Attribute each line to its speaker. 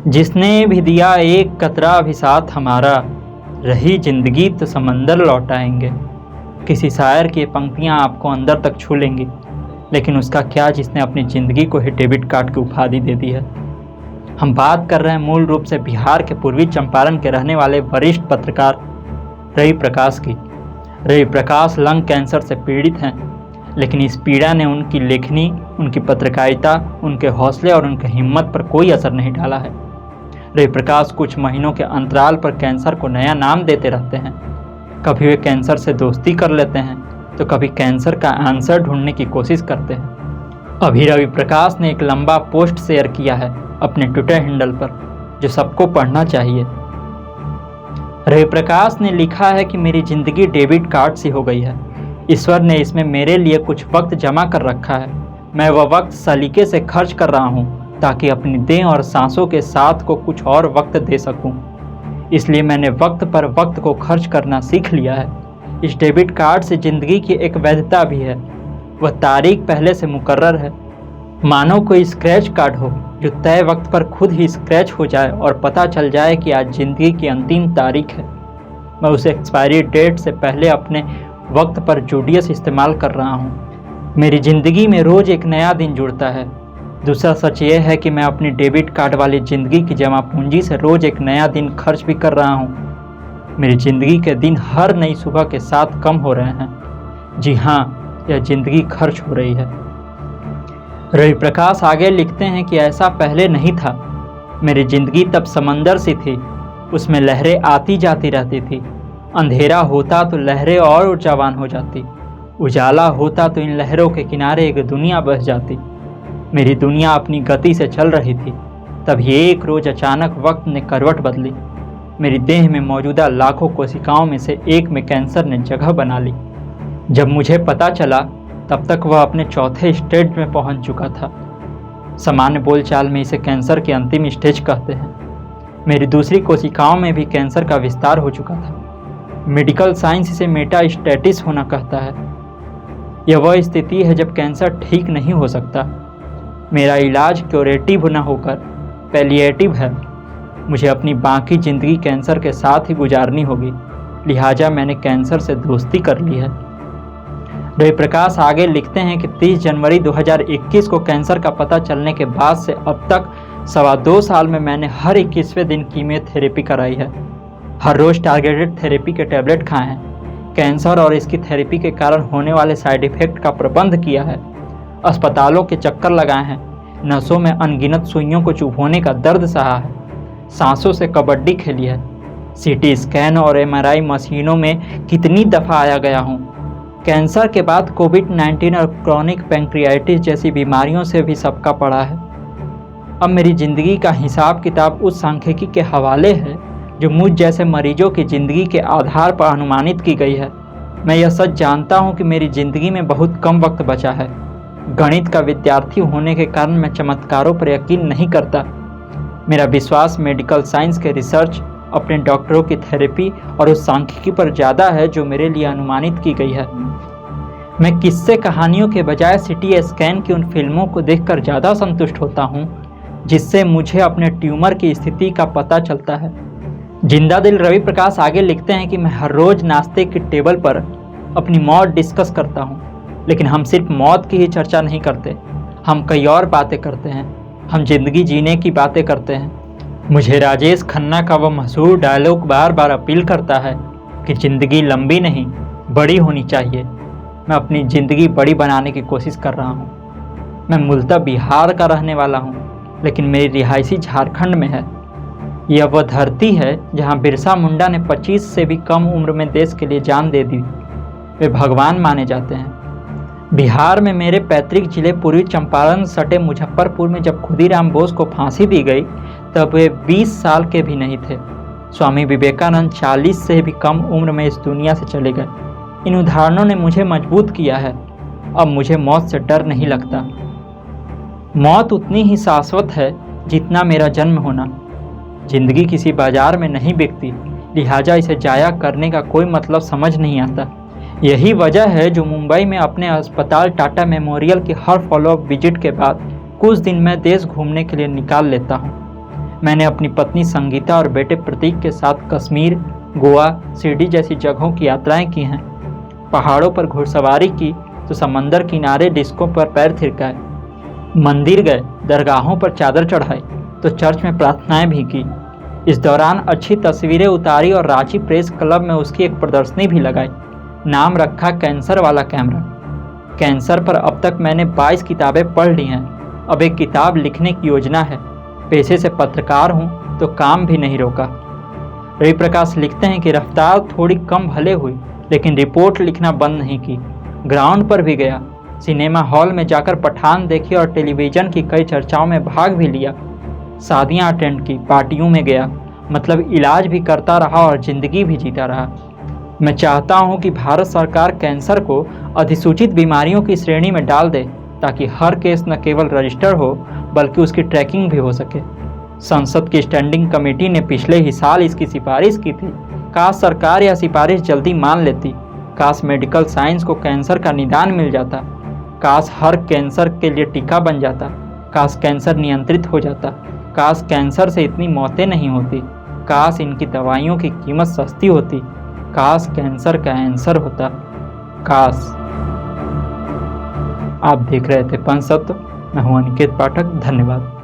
Speaker 1: जिसने भी दिया एक कतरा भी साथ हमारा, रही जिंदगी तो समंदर लौटाएंगे। किसी शायर की पंक्तियां आपको अंदर तक छू लेंगी, लेकिन उसका क्या जिसने अपनी ज़िंदगी को ही डेबिट कार्ड की उपाधि दे दी है। हम बात कर रहे हैं मूल रूप से बिहार के पूर्वी चंपारण के रहने वाले वरिष्ठ पत्रकार रवि प्रकाश की। रवि प्रकाश लंग कैंसर से पीड़ित हैं, लेकिन इस पीड़ा ने उनकी लेखनी, उनकी पत्रकारिता, उनके हौसले और उनकी हिम्मत पर कोई असर नहीं डाला है। रवि प्रकाश कुछ महीनों के अंतराल पर कैंसर को नया नाम देते रहते हैं। कभी वे कैंसर से दोस्ती कर लेते हैं, तो कभी कैंसर का आंसर ढूंढने की कोशिश करते हैं। अभी रवि प्रकाश ने एक लंबा पोस्ट शेयर किया है अपने ट्विटर हैंडल पर, जो सबको पढ़ना चाहिए। रवि प्रकाश ने लिखा है कि मेरी ज़िंदगी डेबिट कार्ड सी हो गई है। ईश्वर ने इसमें मेरे लिए कुछ वक्त जमा कर रखा है। मैं वह वक्त सलीके से खर्च कर रहा हूँ, ताकि अपनी देह और सांसों के साथ को कुछ और वक्त दे सकूं। इसलिए मैंने वक्त पर वक्त को खर्च करना सीख लिया है। इस डेबिट कार्ड से ज़िंदगी की एक वैधता भी है। वह तारीख पहले से मुकर्रर है। मानो कोई स्क्रैच कार्ड हो जो तय वक्त पर खुद ही स्क्रैच हो जाए और पता चल जाए कि आज ज़िंदगी की अंतिम तारीख है। मैं उस एक्सपायरी डेट से पहले अपने वक्त पर जूडियस इस्तेमाल कर रहा हूँ। मेरी ज़िंदगी में रोज़ एक नया दिन जुड़ता है। दूसरा सच ये है कि मैं अपनी डेबिट कार्ड वाली ज़िंदगी की जमा पूंजी से रोज़ एक नया दिन खर्च भी कर रहा हूँ। मेरी ज़िंदगी के दिन हर नई सुबह के साथ कम हो रहे हैं। जी हाँ, यह ज़िंदगी खर्च हो रही है। रवि प्रकाश आगे लिखते हैं कि ऐसा पहले नहीं था। मेरी ज़िंदगी तब समंदर सी थी, उसमें लहरें आती जाती रहती थी। अंधेरा होता तो लहरें और ऊर्जावान हो जाती, उजाला होता तो इन लहरों के किनारे एक दुनिया बस जाती। मेरी दुनिया अपनी गति से चल रही थी। तभी एक रोज़ अचानक वक्त ने करवट बदली। मेरी देह में मौजूदा लाखों कोशिकाओं में से एक में कैंसर ने जगह बना ली। जब मुझे पता चला, तब तक वह अपने चौथे स्टेज में पहुंच चुका था। सामान्य बोलचाल में इसे कैंसर के अंतिम स्टेज कहते हैं। मेरी दूसरी कोशिकाओं में भी कैंसर का विस्तार हो चुका था। मेडिकल साइंस इसे मेटास्टेसिस होना कहता है। यह वह स्थिति है जब कैंसर ठीक नहीं हो सकता। मेरा इलाज क्यूरेटिव न होकर पैलिएटिव है। मुझे अपनी बाकी ज़िंदगी कैंसर के साथ ही गुजारनी होगी, लिहाजा मैंने कैंसर से दोस्ती कर ली है। रवि प्रकाश आगे लिखते हैं कि 30 जनवरी 2021 को कैंसर का पता चलने के बाद से अब तक 2.25 साल में मैंने हर 21वें दिन कीमोथेरेपी कराई है। हर रोज़ टारगेटेड थेरेपी के टैबलेट खाए हैं। कैंसर और इसकी थेरेपी के कारण होने वाले साइड इफ़ेक्ट का प्रबंध किया है। अस्पतालों के चक्कर लगाए हैं। नसों में अनगिनत सुइयों को चुभोने का दर्द सहा है। सांसों से कबड्डी खेली है। सीटी स्कैन और एमआरआई मशीनों में कितनी दफ़ा आया गया हूँ। कैंसर के बाद कोविड-19 और क्रॉनिक पैंक्रियाटिस जैसी बीमारियों से भी सबका पड़ा है। अब मेरी ज़िंदगी का हिसाब किताब उस सांख्यिकी के हवाले है जो मुझ जैसे मरीजों की ज़िंदगी के आधार पर अनुमानित की गई है। मैं यह सच जानता हूँ कि मेरी ज़िंदगी में बहुत कम वक्त बचा है। गणित का विद्यार्थी होने के कारण मैं चमत्कारों पर यकीन नहीं करता। मेरा विश्वास मेडिकल साइंस के रिसर्च, अपने डॉक्टरों की थेरेपी और उस सांख्यिकी पर ज़्यादा है जो मेरे लिए अनुमानित की गई है। मैं किस्से कहानियों के बजाय सिटी स्कैन की उन फिल्मों को देखकर ज़्यादा संतुष्ट होता हूँ, जिससे मुझे अपने ट्यूमर की स्थिति का पता चलता है। जिंदा दिल रवि प्रकाश आगे लिखते हैं कि मैं हर रोज़ नाश्ते की टेबल पर अपनी मौत डिस्कस करता हूँ, लेकिन हम सिर्फ मौत की ही चर्चा नहीं करते। हम कई और बातें करते हैं। हम जिंदगी जीने की बातें करते हैं। मुझे राजेश खन्ना का वह मशहूर डायलॉग बार बार अपील करता है कि ज़िंदगी लंबी नहीं, बड़ी होनी चाहिए। मैं अपनी ज़िंदगी बड़ी बनाने की कोशिश कर रहा हूँ। मैं मूलतः बिहार का रहने वाला हूँ, लेकिन मेरी रिहायशी झारखंड में है। यह वह धरती है जहाँ बिरसा मुंडा ने 25 से भी कम उम्र में देश के लिए जान दे दी। वे भगवान माने जाते हैं। बिहार में मेरे पैतृक जिले पूर्वी चंपारण सटे मुजफ्फरपुर में जब खुदीराम बोस को फांसी दी गई, तब वे 20 साल के भी नहीं थे। स्वामी विवेकानंद 40 से भी कम उम्र में इस दुनिया से चले गए। इन उदाहरणों ने मुझे मजबूत किया है। अब मुझे मौत से डर नहीं लगता। मौत उतनी ही शाश्वत है जितना मेरा जन्म होना। जिंदगी किसी बाजार में नहीं बिकती, लिहाजा इसे जाया करने का कोई मतलब समझ नहीं आता। यही वजह है जो मुंबई में अपने अस्पताल टाटा मेमोरियल की हर फॉलोअप विजिट के बाद कुछ दिन मैं देश घूमने के लिए निकाल लेता हूँ। मैंने अपनी पत्नी संगीता और बेटे प्रतीक के साथ कश्मीर, गोवा, शिरडी जैसी जगहों की यात्राएं की हैं। पहाड़ों पर घुड़सवारी की तो समंदर किनारे डिस्कों पर पैर थिरकाए, मंदिर गए, दरगाहों पर चादर चढ़ाई तो चर्च में प्रार्थनाएं भी की। इस दौरान अच्छी तस्वीरें उतारी और रांची प्रेस क्लब में उसकी एक प्रदर्शनी भी लगाई। नाम रखा कैंसर वाला कैमरा। कैंसर पर अब तक मैंने 22 किताबें पढ़ ली हैं। अब एक किताब लिखने की योजना है। पेशे से पत्रकार हूँ तो काम भी नहीं रोका। रवि प्रकाश लिखते हैं कि रफ्तार थोड़ी कम भले हुई, लेकिन रिपोर्ट लिखना बंद नहीं की। ग्राउंड पर भी गया, सिनेमा हॉल में जाकर पठान देखी और टेलीविज़न की कई चर्चाओं में भाग भी लिया। शादियां अटेंड की, पार्टियों में गया, मतलब इलाज भी करता रहा और ज़िंदगी भी जीता रहा। मैं चाहता हूं कि भारत सरकार कैंसर को अधिसूचित बीमारियों की श्रेणी में डाल दे, ताकि हर केस न केवल रजिस्टर हो बल्कि उसकी ट्रैकिंग भी हो सके। संसद की स्टैंडिंग कमेटी ने पिछले ही साल इसकी सिफारिश की थी। काश सरकार यह सिफारिश जल्दी मान लेती। काश मेडिकल साइंस को कैंसर का निदान मिल जाता। काश हर कैंसर के लिए टीका बन जाता। काश कैंसर नियंत्रित हो जाता। काश कैंसर से इतनी मौतें नहीं होती। काश इनकी दवाइयों की कीमत सस्ती होती। काश कैंसर का आंसर होता। काश। आप देख रहे थे पंचतत्व। मैं हूं अनिकेत पाठक। धन्यवाद।